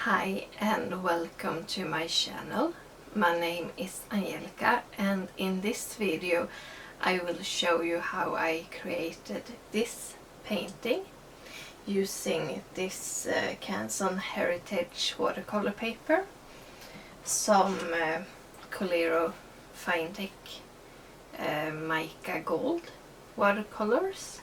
Hi and welcome to my channel. My name is Angelica, and in this video I will show you how I created this painting using this Canson Heritage watercolor paper, some Colero Fine Tech mica gold watercolors,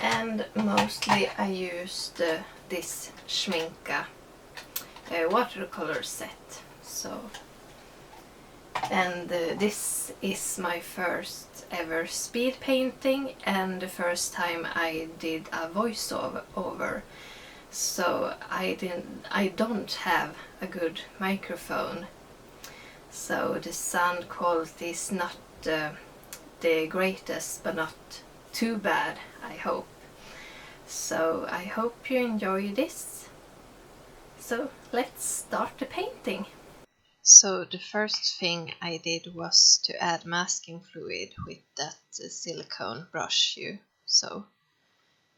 and mostly I used this schmincke watercolor set. This is my first ever speed painting and the first time I did a voiceover. So I don't have a good microphone, so the sound quality is not the greatest, but not too bad, I hope. So I hope you enjoy this. So let's start the painting. So the first thing I did was to add masking fluid with that silicone brush you saw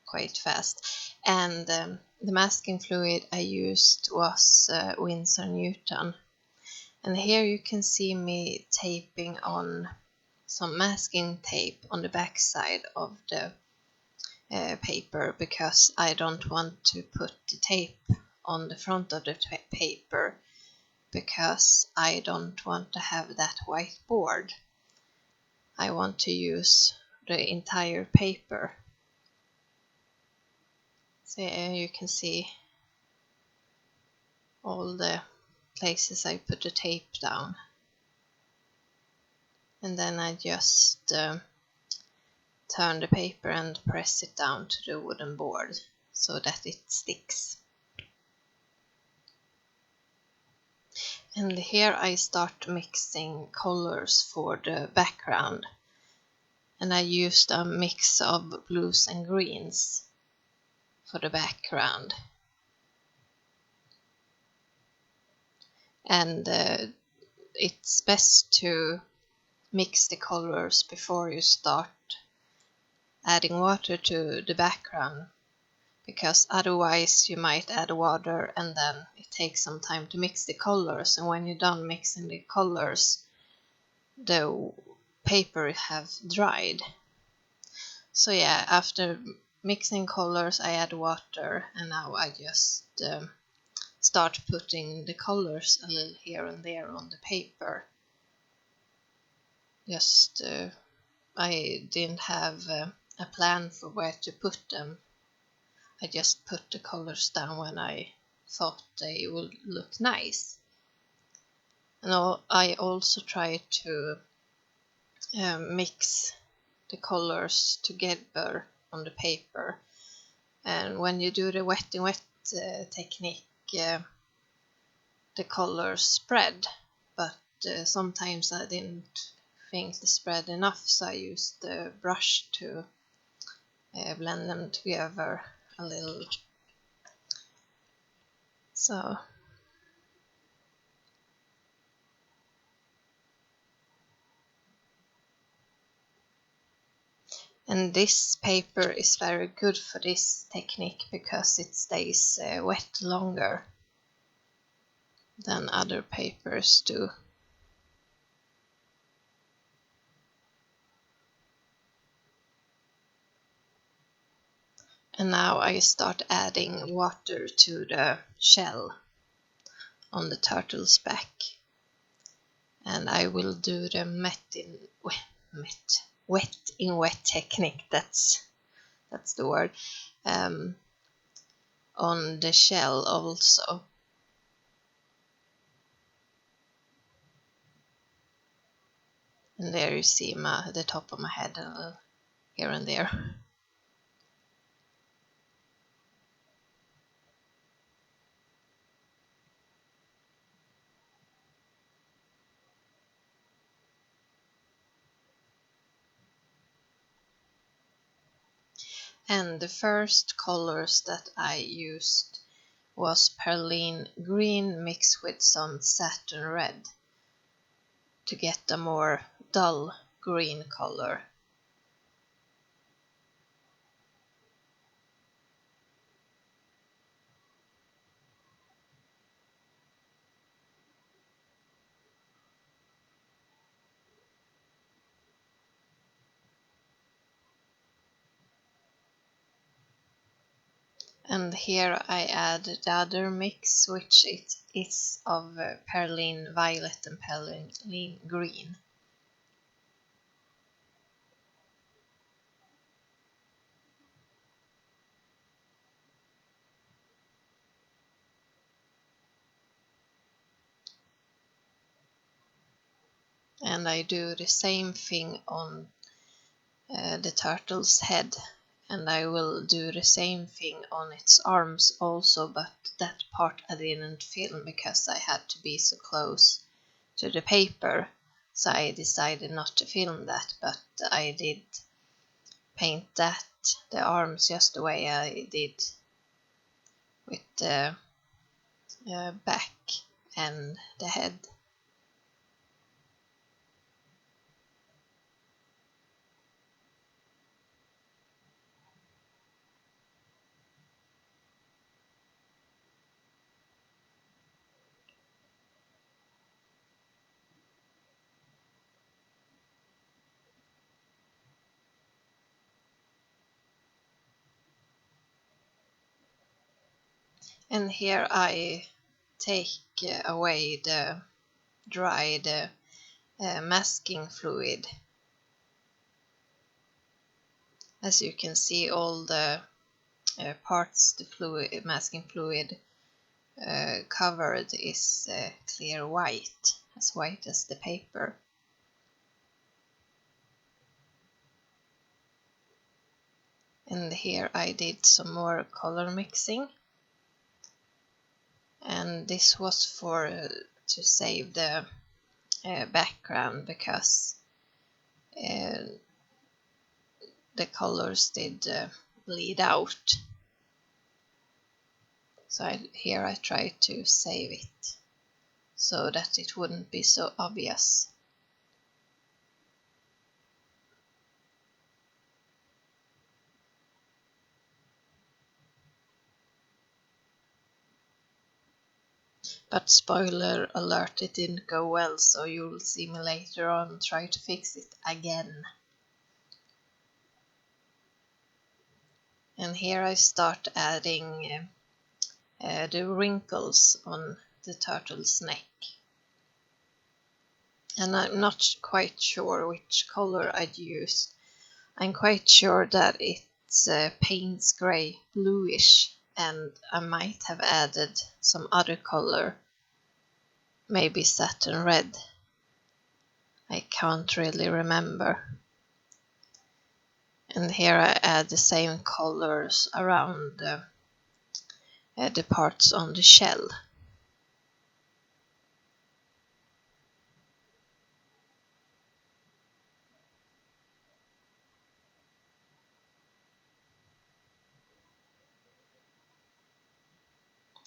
quite fast. And the masking fluid I used was Winsor Newton. And here you can see me taping on some masking tape on the back side of the paper, because I don't want to put the tape on the front of the paper, because I don't want to have that white board. I want to use the entire paper. So you can see all the places I put the tape down. And then I just turn the paper and press it down to the wooden board so that it sticks. And here I start mixing colors for the background. And I used a mix of blues and greens for the background. And it's best to mix the colors before you start adding water to the background, because otherwise you might add water and then it takes some time to mix the colors, and when you're done mixing the colors the paper have dried. So yeah, after mixing colors I add water, and now I just start putting the colors a little here and there on the paper. Just I didn't have a plan for where to put them. I just put the colors down when I thought they would look nice. And I also try to mix the colors together on the paper. And when you do the wet in wet technique, the colors spread, but sometimes I didn't think they spread enough, so I used the brush to blend them together a little. So and this paper is very good for this technique because it stays wet longer than other papers do. And now I start adding water to the shell on the turtle's back. And I will do the wet in wet technique, that's the word, on the shell also. And there you see the top of my head here and there. And the first colors that I used was perline green mixed with some satin red to get a more dull green color. And here I add the other mix, which it is of perylene violet and perylene green. And I do the same thing on the turtle's head, and I will do the same thing on its arms also, but that part I didn't film because I had to be so close to the paper, so I decided not to film that, but I did paint the arms just the way I did with the back and the head. And here I take away the dried masking fluid. As you can see, all the parts the fluid, masking fluid covered is clear white, as white as the paper. And here I did some more color mixing, and this was for to save the background, because the colors did bleed out. So here I tried to save it so that it wouldn't be so obvious. But spoiler alert, it didn't go well, so you'll see me later on try to fix it again. And here I start adding the wrinkles on the turtle's neck. And I'm not quite sure which color I'd use. I'm quite sure that it's Payne's Grey bluish, and I might have added some other color, maybe satin red. I can't really remember. And here I add the same colors around the parts on the shell.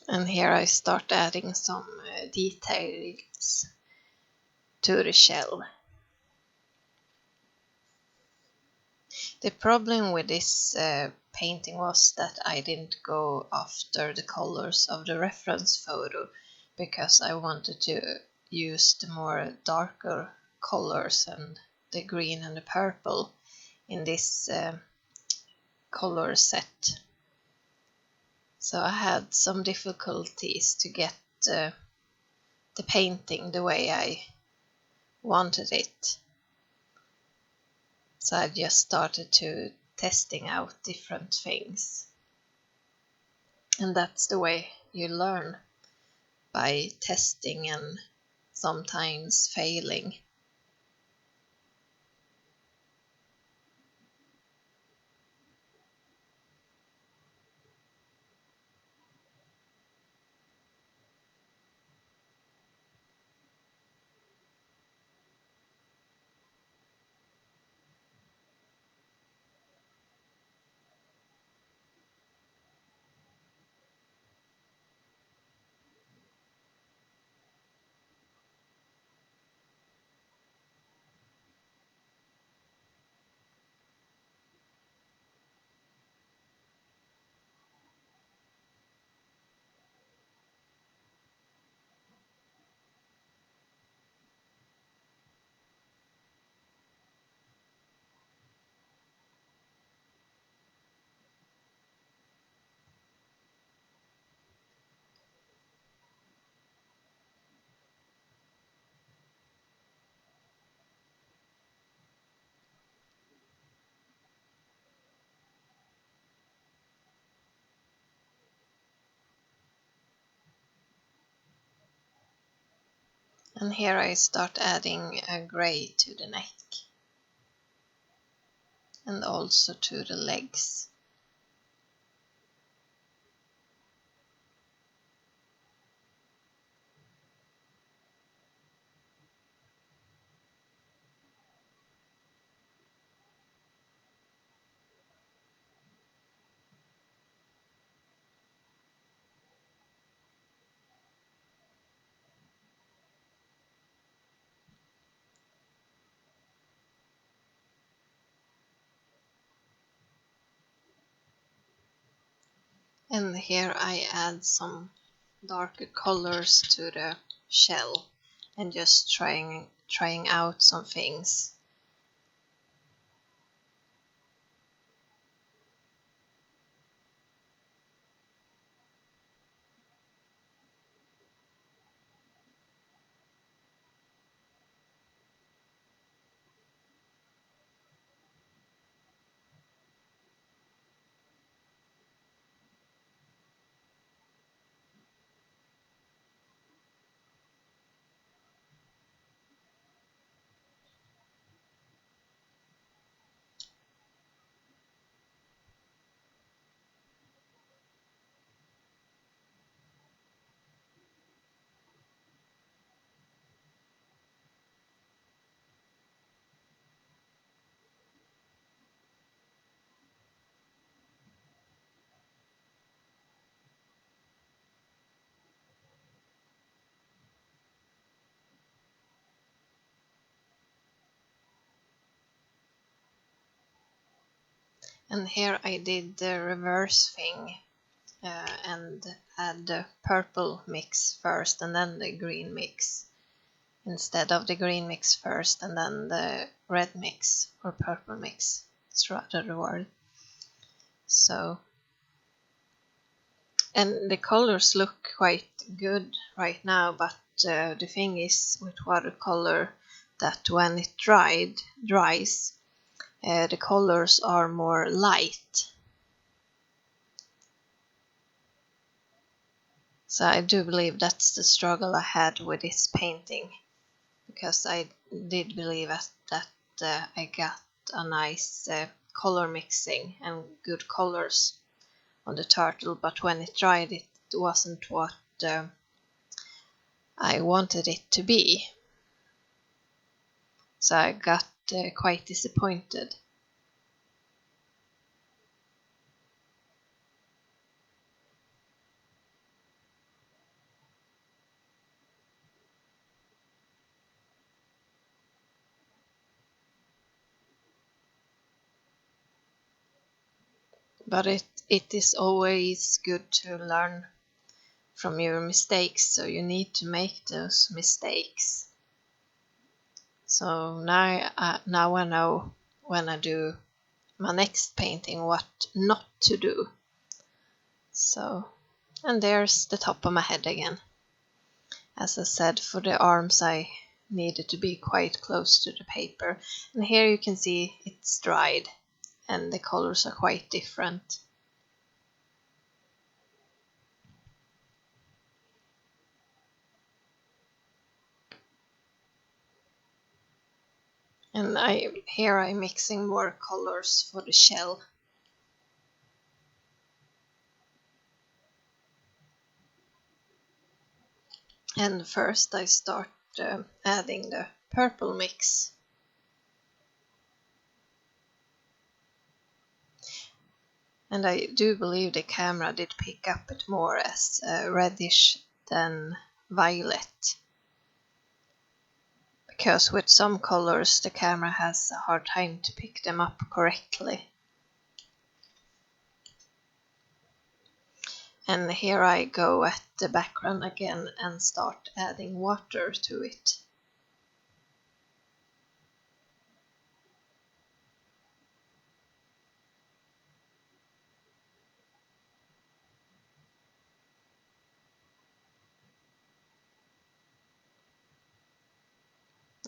And here I start adding some details to the shell. The problem with this painting was that I didn't go after the colors of the reference photo, because I wanted to use the more darker colors and the green and the purple in this color set. So I had some difficulties to get the painting the way I wanted it. So I just started to testing out different things. And that's the way you learn, by testing and sometimes failing. And here I start adding a grey to the neck and also to the legs. And here I add some darker colors to the shell and just trying out some things. And here I did the reverse thing and add the purple mix first and then the green mix, instead of the green mix first and then the red mix or purple mix. It's rather the word. So, and the colors look quite good right now, but the thing is with watercolor that when it dries, the colors are more light. So I do believe that's the struggle I had with this painting, because I did believe that I got a nice color mixing and good colors on the turtle, but when it dried it wasn't what I wanted it to be. So I got quite disappointed. But it is always good to learn from your mistakes, so you need to make those mistakes. So now I know when I do my next painting what not to do. So, and there's the top of my head again. As I said, for the arms I needed to be quite close to the paper, and here you can see it's dried and the colors are quite different. And here I'm mixing more colors for the shell. And first I start adding the purple mix. And I do believe the camera did pick up it more as reddish than violet. Because with some colors the camera has a hard time to pick them up correctly. And here I go at the background again and start adding water to it.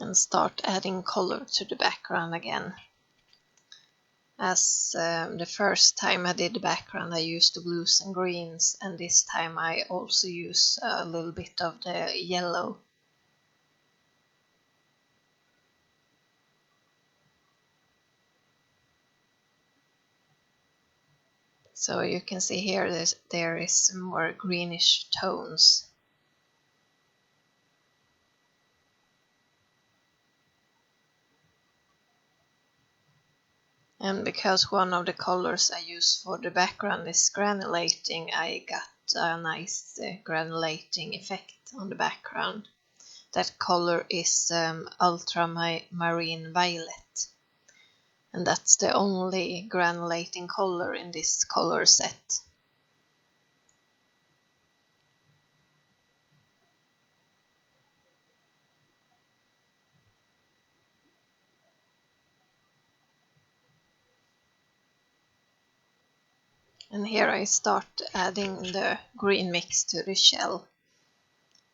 And start adding color to the background again. As the first time I did the background I used the blues and greens, and this time I also use a little bit of the yellow. So you can see here there is more greenish tones. And because one of the colors I use for the background is granulating, I got a nice granulating effect on the background. That color is ultramarine violet. And that's the only granulating color in this color set. And here I start adding the green mix to the shell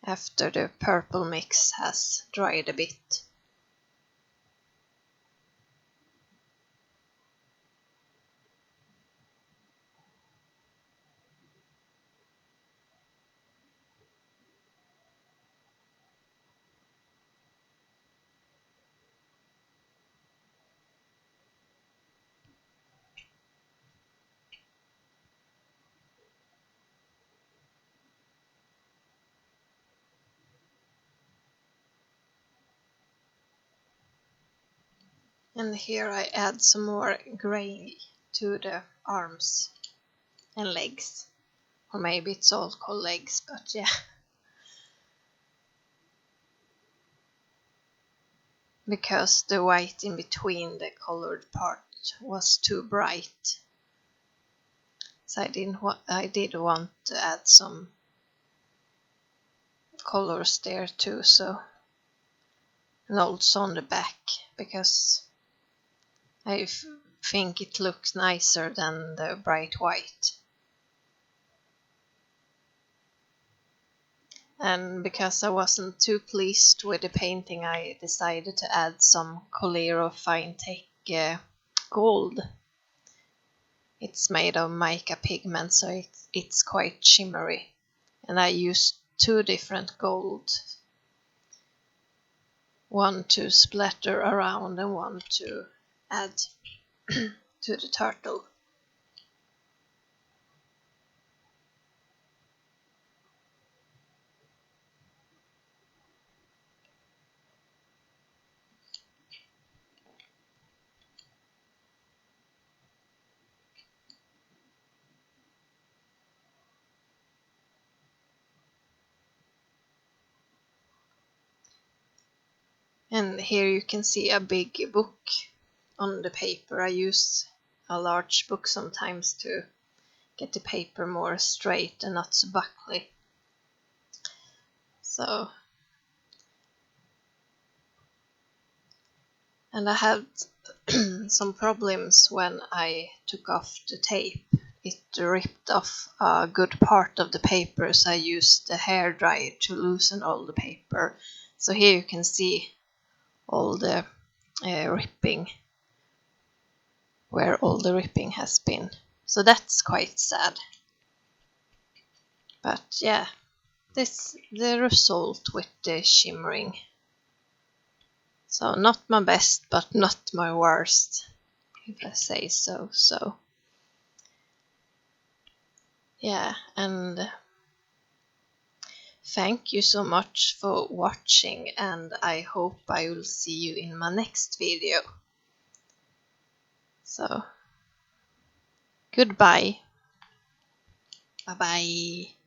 after the purple mix has dried a bit. And here I add some more gray to the arms and legs. Or maybe it's all called legs, but yeah. Because the white in between the colored part was too bright. So I did want to add some colors there too, so and also on the back, because I think it looks nicer than the bright white. And because I wasn't too pleased with the painting, I decided to add some Colero Fine-Tech gold. It's made of mica pigment, so it's quite shimmery. And I used two different gold. One to splatter around and one to add to the turtle. And here you can see a big book on the paper. I use a large book sometimes to get the paper more straight and not so buckly. So, and I had some problems when I took off the tape. It ripped off a good part of the paper, so I used the hairdryer to loosen all the paper. So here you can see all the ripping, where all the ripping has been. So that's quite sad. But yeah, this the result with the shimmering. So not my best, but not my worst, if I say so. So yeah, and thank you so much for watching, and I hope I will see you in my next video. So goodbye. Bye bye.